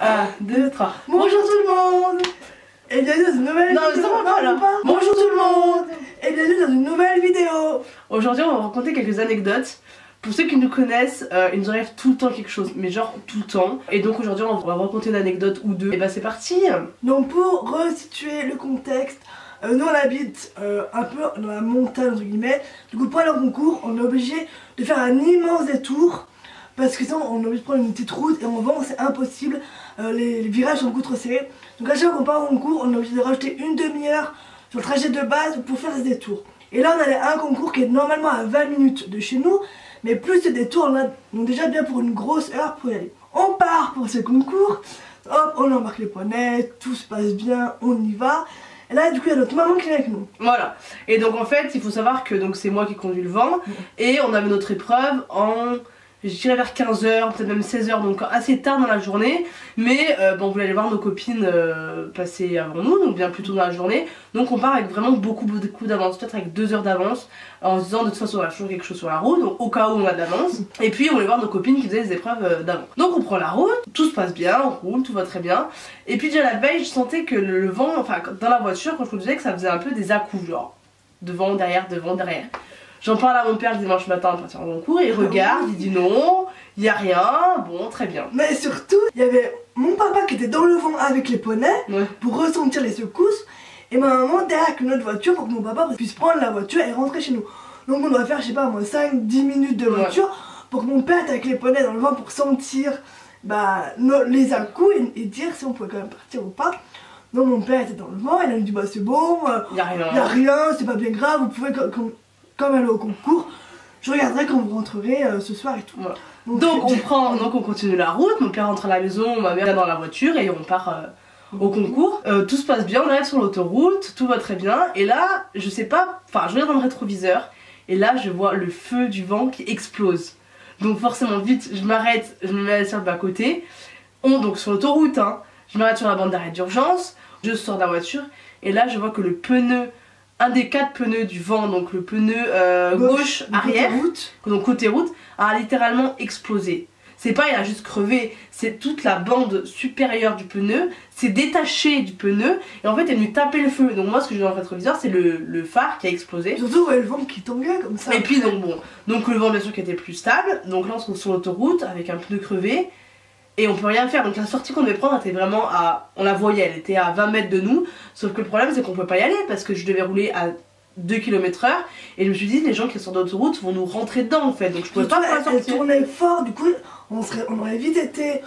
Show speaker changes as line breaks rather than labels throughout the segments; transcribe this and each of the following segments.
1, 2, 3.
Bonjour tout le monde et bienvenue dans une nouvelle vidéo. Bonjour tout le monde et bienvenue dans une nouvelle vidéo.
Aujourd'hui on va raconter quelques anecdotes. Pour ceux qui nous connaissent, il nous arrive tout le temps quelque chose, mais genre tout le temps. Et donc aujourd'hui on va raconter une anecdote ou deux. Et bah c'est parti.
Donc pour resituer le contexte, nous on habite un peu dans la montagne entre guillemets. Du coup pour aller en concours on est obligé de faire un immense détour. Parce que sinon on est obligé de prendre une petite route et en vent c'est impossible, les virages sont beaucoup trop serrés. Donc à chaque fois qu'on part en concours on est obligé de rajouter une demi-heure sur le trajet de base pour faire ce détour. Et là on allait à un concours qui est normalement à 20 minutes de chez nous. Mais plus ce détour on a donc déjà bien pour une grosse heure pour y aller. On part pour ce concours, hop on embarque les poneys, tout se passe bien, on y va. Et là du coup il y a notre maman qui est avec nous.
Voilà. Et donc en fait il faut savoir que c'est moi qui conduis le vent. Et on avait notre épreuve en... je dirais vers 15h, peut-être même 16h, donc assez tard dans la journée. Mais bon, vous allez voir nos copines passer avant nous, donc bien plus tôt dans la journée. Donc on part avec vraiment beaucoup d'avance, peut-être avec 2 heures d'avance, en se disant de toute façon on a toujours quelque chose sur la route, donc au cas où on a d'avance. Et puis on voulait voir nos copines qui faisaient des épreuves d'avant. Donc on prend la route, tout se passe bien, on roule, tout va très bien. Et puis déjà la veille, je sentais que le vent, enfin dans la voiture, quand je conduisais, que ça faisait un peu des à-coups, genre devant, derrière, devant, derrière. J'en parle à mon père le dimanche matin à partir de mon cours, il regarde, il dit non, il n'y a rien, bon très bien.
Mais surtout, il y avait mon papa qui était dans le vent avec les poneys pour ressentir les secousses. Et ma maman derrière avec notre voiture pour que mon papa puisse prendre la voiture et rentrer chez nous. Donc on doit faire, je sais pas moi, 5-10 minutes de voiture pour que mon père était avec les poneys dans le vent pour sentir les à-coups et dire si on pouvait quand même partir ou pas. Donc mon père était dans le vent, il a dit bah c'est bon,
il n'y
a rien, c'est pas bien grave, vous pouvez comme aller au concours, je regarderai quand vous rentrerez ce soir et tout.
Voilà. Donc on continue la route, mon père rentre à la maison, ma mère est dans la voiture et on part au concours. Tout se passe bien, on arrive sur l'autoroute, tout va très bien. Et là, je sais pas, enfin je regarde dans le rétroviseur et là je vois le feu du vent qui explose. Donc forcément vite, je m'arrête, je me mets sur le bas-côté. Donc sur l'autoroute, hein, je m'arrête sur la bande d'arrêt d'urgence, je sors de la voiture et là je vois que le pneu, un des 4 pneus du vent, donc le pneu gauche arrière, donc côté route, a littéralement explosé. C'est pas il a juste crevé, c'est toute la bande supérieure du pneu s'est détachée du pneu et en fait elle est venue taper le feu. Donc moi ce que j'ai dans le rétroviseur c'est le phare qui a explosé.
Surtout le vent qui tombait comme ça.
Et puis donc le vent bien sûr qui était plus stable, donc là on se trouve sur l'autoroute avec un pneu crevé. Et on peut rien faire, donc la sortie qu'on devait prendre était vraiment à... on la voyait, elle était à 20 mètres de nous. Sauf que le problème c'est qu'on peut pas y aller parce que je devais rouler à 2 km/h. Et je me suis dit les gens qui sont sur l'autoroute vont nous rentrer dedans en fait. Donc je pouvais pas faire la sortie.
Elle tournait fort, du coup on aurait vite été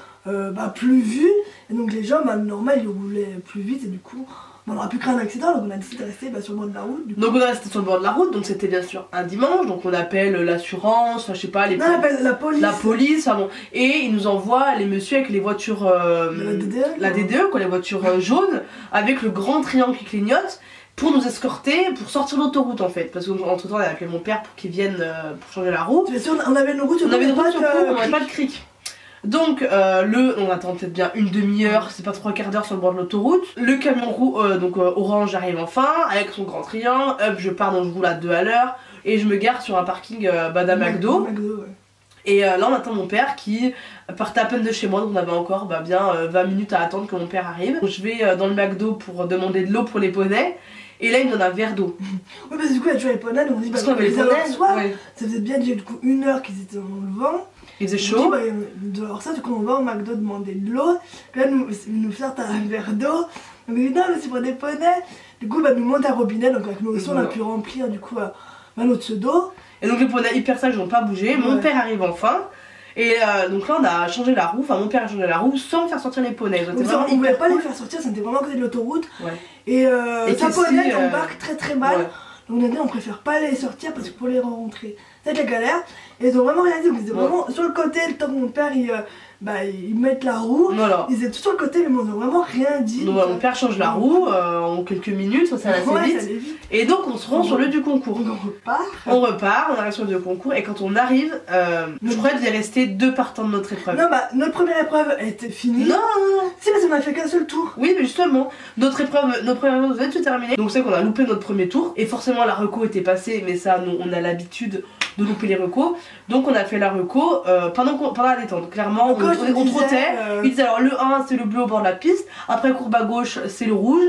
plus vus. Et donc les gens normal ils roulaient plus vite et du coup on aurait pu créer un accident. Donc on a décidé de rester sur le bord de la route.
Donc on est resté sur le bord de la route, donc c'était bien sûr un dimanche. Donc on appelle l'assurance, enfin je sais pas,
on appelle la police.
La police, enfin bon. Et ils nous envoient les messieurs avec les voitures la DDE quoi, les voitures jaunes avec le grand triangle qui clignote pour nous escorter, pour sortir de l'autoroute en fait. Parce qu'entre temps on a appelé mon père pour qu'il vienne pour changer la route.
Bien sûr, on avait une route sur
on avait pas de cric. Donc on attend peut-être bien une demi-heure, c'est pas 3/4 d'heure sur le bord de l'autoroute. Le camion orange arrive enfin avec son grand triangle. Hop, je pars, donc je roule à 2 à l'heure et je me gare sur un parking d'un McDo. Et là on attend mon père qui partait à peine de chez moi, donc on avait encore bien 20 minutes à attendre que mon père arrive. Donc, je vais dans le McDo pour demander de l'eau pour les poneys. Et là il me donne un verre d'eau.
Oui parce que du coup il y a toujours les poneys, donc on dit
parce qu'on avait les poneys,
ça faisait bien déjà du coup 1 heure qu'ils étaient dans le vent.
Il faisait chaud.
Alors ça du coup on va au McDo demander de l'eau. Là nous sortent un verre d'eau. Donc évidemment c'est pour des poneys. Du coup nous monte un robinet, donc avec nous aussi on a pu remplir du coup notre seau d'eau.
Et donc les poneys hyper sages n'ont pas bougé, mon père arrive enfin. Et donc là on a changé la roue, enfin mon père a changé la roue sans faire sortir les poneys.
On voulait pas les faire sortir, c'était vraiment à côté de l'autoroute. Et sa poney embarque très mal. Donc on a dit on préfère pas les sortir parce que pour les rentrer c'est la galère. Et ils ont vraiment rien dit, donc ils étaient vraiment sur le côté, le temps que mon père ils mettent la roue. Ils étaient tout sur le côté mais ils ont vraiment rien dit.
Donc mon père change la roue en quelques minutes, ça allait assez vite. Et donc on se rend sur le lieu du concours. On repart, on arrive sur le lieu du concours et quand on arrive, je crois qu'il devait rester 2 partants de notre épreuve.
Non notre première épreuve était finie.
Non.
Si parce qu'on a fait qu'un seul tour.
Oui mais justement, notre première épreuve venait de se terminer. Donc c'est qu'on a loupé notre premier tour et forcément la reco était passée, mais ça on a l'habitude de louper les recos. Donc on a fait la reco pendant la détente. Donc, clairement, on trottait. Il disait alors le 1 c'est le bleu au bord de la piste, après courbe à gauche c'est le rouge.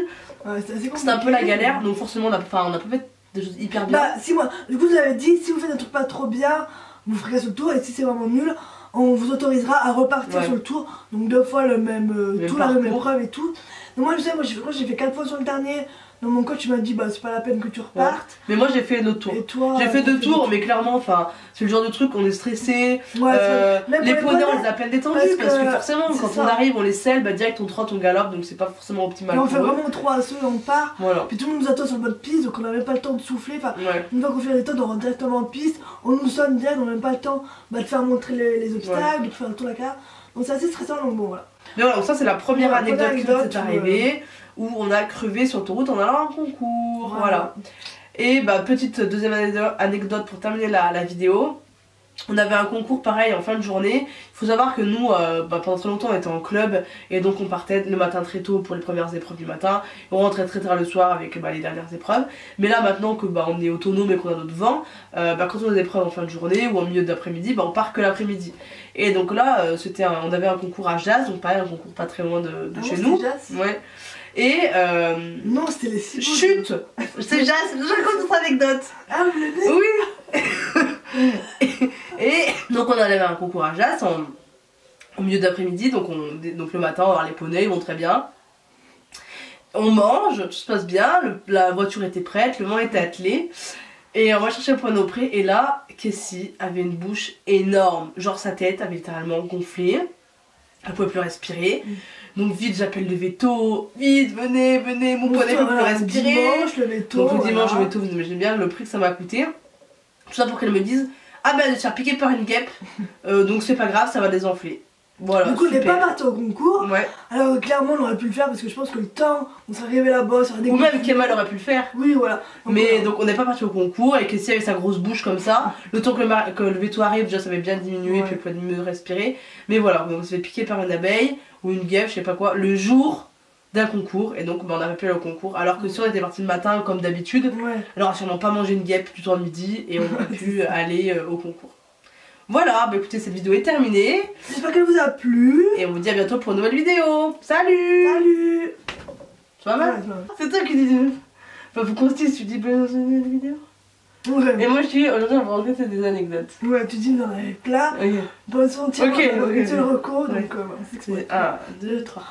Ouais,
c'était un peu la galère, donc forcément on a pas fait des choses hyper bien.
Bah si moi, du coup vous avez dit si vous faites un truc pas trop bien, vous ferez ce tour, et si c'est vraiment nul, on vous autorisera à repartir sur le tour. Donc 2 fois le même tour, la même épreuve et tout. Donc moi je sais, moi j'ai fait 4 fois sur le dernier. Donc mon coach m'a dit bah c'est pas la peine que tu repartes.
Mais moi j'ai fait l'autre tour.
Et toi
j'ai fait 2 tours, mais clairement enfin c'est le genre de truc on est stressé. Les poneys on les a peine détendus parce que forcément quand on arrive on les selle, bah direct on trotte, on galope, donc c'est pas forcément optimal.
Et on fait vraiment 3 assauts et on part.
Voilà.
Puis tout le monde nous attend sur votre piste, donc on n'a même pas le temps de souffler. Enfin, une fois qu'on fait la détente, on rentre directement en piste, on nous sonne direct, on n'a même pas le temps de faire montrer les obstacles, de faire le tour de la carte. Donc c'est assez stressant, donc bon voilà.
Mais voilà, donc ça c'est la première anecdote qui nous est arrivée, où on a crevé sur l'autoroute en allant à un concours, voilà. Et bah petite deuxième anecdote pour terminer la vidéo. On avait un concours pareil en fin de journée. Il faut savoir que nous, pendant très longtemps on était en club, et donc on partait le matin très tôt pour les premières épreuves du matin, et on rentrait très tard le soir avec les dernières épreuves. Mais là maintenant que on est autonome et qu'on a notre vent, quand on a des épreuves en fin de journée ou en milieu d'après-midi, on part que l'après-midi. Et donc là on avait un concours à Jazz, donc pareil un concours pas très loin de chez nous. Ouais. Et
non, c'était les 6
chut. C'est Jazz, je raconte notre anecdote.
Ah vous l'avez?
Oui. Et donc on avait un concours à Jazz au milieu d'après-midi, donc le matin on va voir les poneys, ils vont très bien. On mange, tout se passe bien, la voiture était prête, le vent était attelé. Et on va chercher le poney au pré, et là, Kessie avait une bouche énorme. Genre sa tête avait littéralement gonflé, elle pouvait plus respirer. Donc vite j'appelle le veto, vite venez, mon poney peut plus respirer.
Dimanche, le veto.
Donc le dimanche le veto, vous imaginez bien le prix que ça m'a coûté. Tout ça pour qu'elle me dise ah bah elle va se faire piquer par une guêpe, donc c'est pas grave, ça va désenfler. Voilà,
du coup on n'est pas parti au concours.
Ouais.
Alors clairement on aurait pu le faire parce que je pense que le temps, on serait arrivé là-bas, ça aurait
ou même Kemal aurait pu le faire.
Oui voilà.
Donc on n'est pas parti au concours, et Kessie avait sa grosse bouche comme ça. Le temps que le veto arrive, déjà ça avait bien diminué, puis elle pouvait mieux respirer. Mais voilà, donc on se fait piquer par une abeille ou une guêpe, je sais pas quoi, le jour d'un concours, et donc on avait pu aller au concours. Alors que si on était parti le matin comme d'habitude, elle aurait sûrement pas mangé une guêpe du temps de midi, et on aurait pu aller au concours. Voilà, bah écoutez, cette vidéo est terminée.
J'espère qu'elle vous a plu.
Et on vous dit à bientôt pour une nouvelle vidéo. Salut.
Salut.
Tu vas mal? C'est toi qui dis... Enfin, faut qu'on se dise, tu dis dans une vidéo.
Ouais.
Et moi je dis, aujourd'hui on va raconter des anecdotes.
Ouais, tu dis, il y en avait plein.
Ok.
Bonne santé,
ok.
le recours, donc
c'est 1, 2, 3.